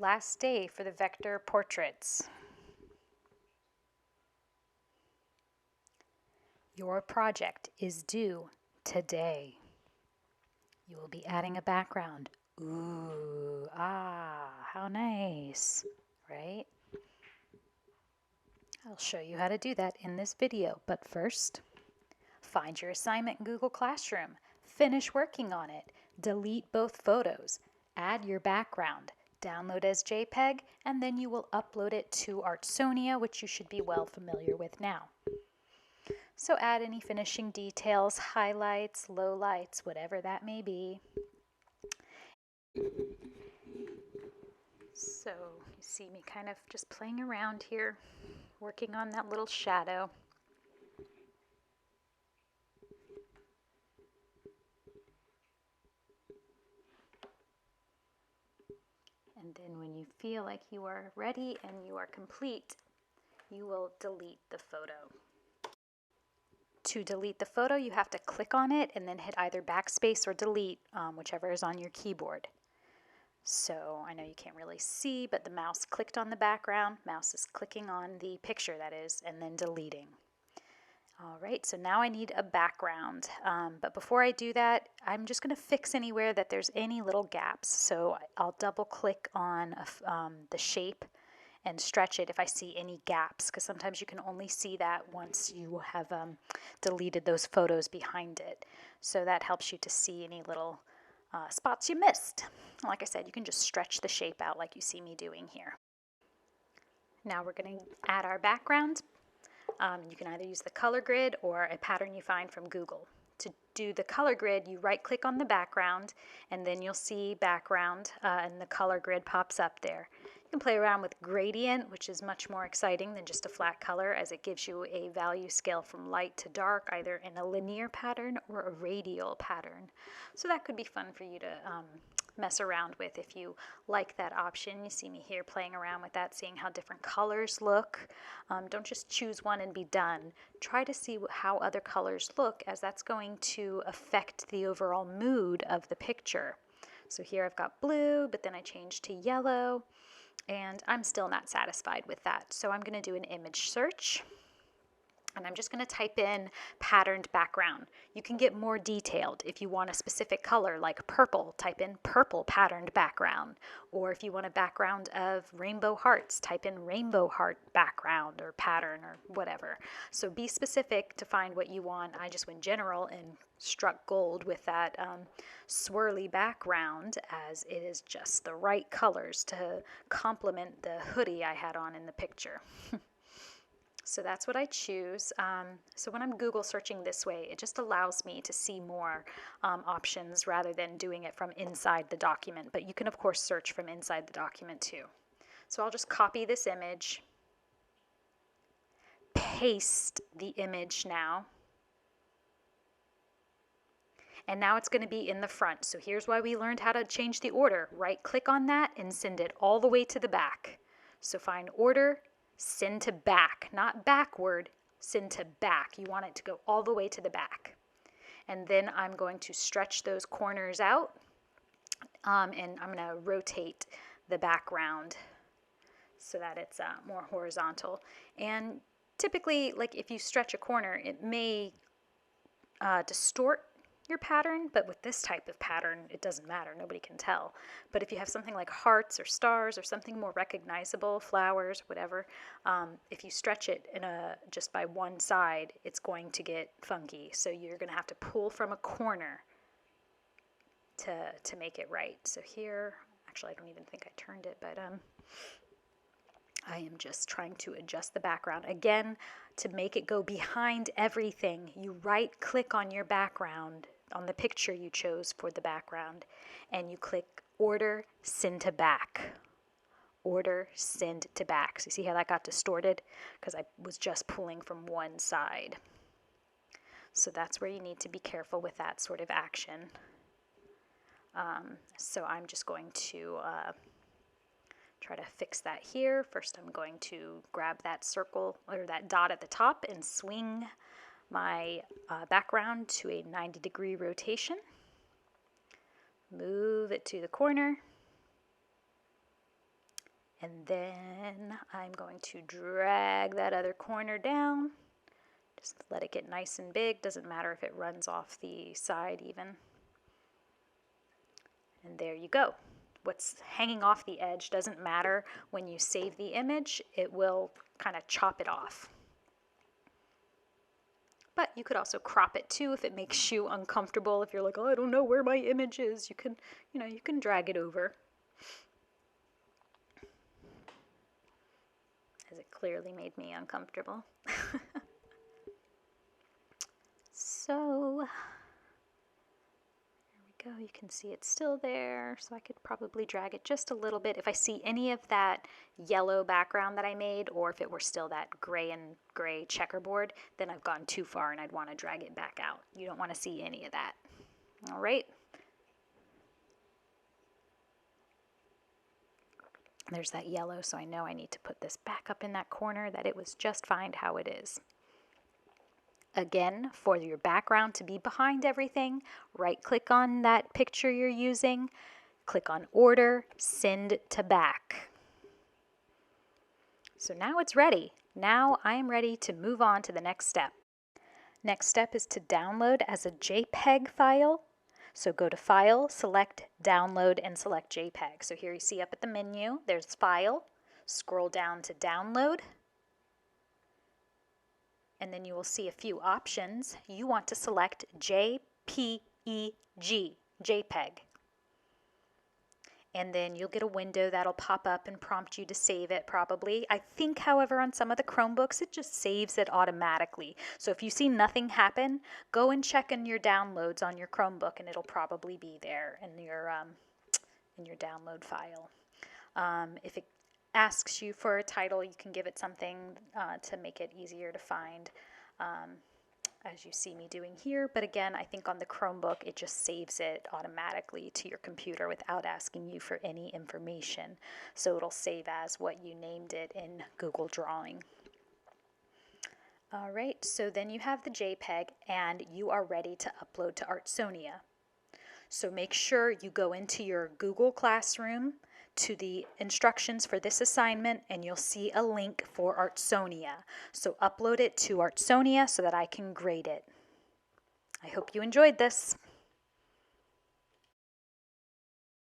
Last day for the vector portraits. Your project is due today. You will be adding a background. Ooh, how nice, right? I'll show you how to do that in this video, but first, find your assignment in Google Classroom, finish working on it, delete both photos, add your background, download as JPEG, and then you will upload it to Artsonia, which you should be well familiar with now. So add any finishing details, highlights, lowlights, whatever that may be. So you see me kind of just playing around here, working on that little shadow. And then when you feel like you are ready and you are complete, you will delete the photo. To delete the photo, you have to click on it and then hit either backspace or delete, whichever is on your keyboard. So I know you can't really see, but the mouse clicked on the background, mouse is clicking on the picture, that is, and then deleting. All right, so now I need a background, but before I do that, I'm just going to fix anywhere that there's any little gaps. So I'll double click on the shape and stretch it if I see any gaps, because sometimes you can only see that once you have deleted those photos behind it. So that helps you to see any little spots you missed. Like I said, you can just stretch the shape out like you see me doing here. Now we're going to add our background. You can either use the color grid or a pattern you find from Google. To do the color grid, you right click on the background and then you'll see background and the color grid pops up there. You can play around with gradient, which is much more exciting than just a flat color, as it gives you a value scale from light to dark, either in a linear pattern or a radial pattern. So that could be fun for you to mess around with if you like that option. You see me here playing around with that, seeing how different colors look. Don't just choose one and be done. Try to see how other colors look, as that's going to affect the overall mood of the picture. So here I've got blue, but then I changed to yellow, and I'm still not satisfied with that. So I'm going to do an image search. And I'm just going to type in patterned background. You can get more detailed if you want a specific color like purple, type in purple patterned background. Or if you want a background of rainbow hearts, type in rainbow heart background or pattern or whatever. So be specific to find what you want. I just went general and struck gold with that swirly background, as it is just the right colors to complement the hoodie I had on in the picture. So that's what I choose. So when I'm Google searching this way, it just allows me to see more options rather than doing it from inside the document. But you can, of course, search from inside the document too. So I'll just copy this image, paste the image now, and now it's going to be in the front. So here's why we learned how to change the order. Right click on that and send it all the way to the back. So find order, send to back, not backward, send to back. You want it to go all the way to the back. And then I'm going to stretch those corners out, and I'm going to rotate the background so that it's more horizontal. And typically, like if you stretch a corner, it may distort your pattern, but with this type of pattern, it doesn't matter. Nobody can tell. But if you have something like hearts or stars or something more recognizable, flowers, whatever, if you stretch it just by one side, it's going to get funky. So you're going to have to pull from a corner to make it right. So here, actually, I don't even think I turned it, but I am just trying to adjust the background. Again, to make it go behind everything, you right click on your background, on the picture you chose for the background, and you click order, send to back. Order, send to back. So you see how that got distorted? Because I was just pulling from one side. So that's where you need to be careful with that sort of action. So I'm just going to try to fix that here. First, I'm going to grab that circle or that dot at the top and swing my background to a 90-degree rotation. Move it to the corner. And then I'm going to drag that other corner down. Just let it get nice and big. Doesn't matter if it runs off the side even. And there you go. What's hanging off the edge doesn't matter. When you save the image, it will kind of chop it off. But you could also crop it too if it makes you uncomfortable. If you're like, oh, I don't know where my image is, you can drag it over. As it clearly made me uncomfortable. So there we go. You can see it's still there, so I could probably drag it just a little bit. If I see any of that yellow background that I made, or if it were still that gray and gray checkerboard, then I've gone too far and I'd want to drag it back out. You don't want to see any of that. All right. There's that yellow, so I know I need to put this back up in that corner, that it was just fine how it is. Again, for your background to be behind everything, right-click on that picture you're using, click on Order, Send to Back. So now it's ready. Now I am ready to move on to the next step. Next step is to download as a JPEG file. So go to File, select Download, and select JPEG. So here you see up at the menu, there's File. Scroll down to Download. And then you will see a few options. You want to select JPEG, JPEG. And then you'll get a window that'll pop up and prompt you to save it probably. I think, however, on some of the Chromebooks, it just saves it automatically. So if you see nothing happen, go and check in your downloads on your Chromebook and it'll probably be there in your download file. If it asks you for a title, you can give it something to make it easier to find, as you see me doing here. But again, I think on the Chromebook, it just saves it automatically to your computer without asking you for any information. So it'll save as what you named it in Google Drawing. All right, so then you have the JPEG and you are ready to upload to Artsonia. So make sure you go into your Google Classroom to the instructions for this assignment and you'll see a link for Artsonia. So upload it to Artsonia so that I can grade it. I hope you enjoyed this.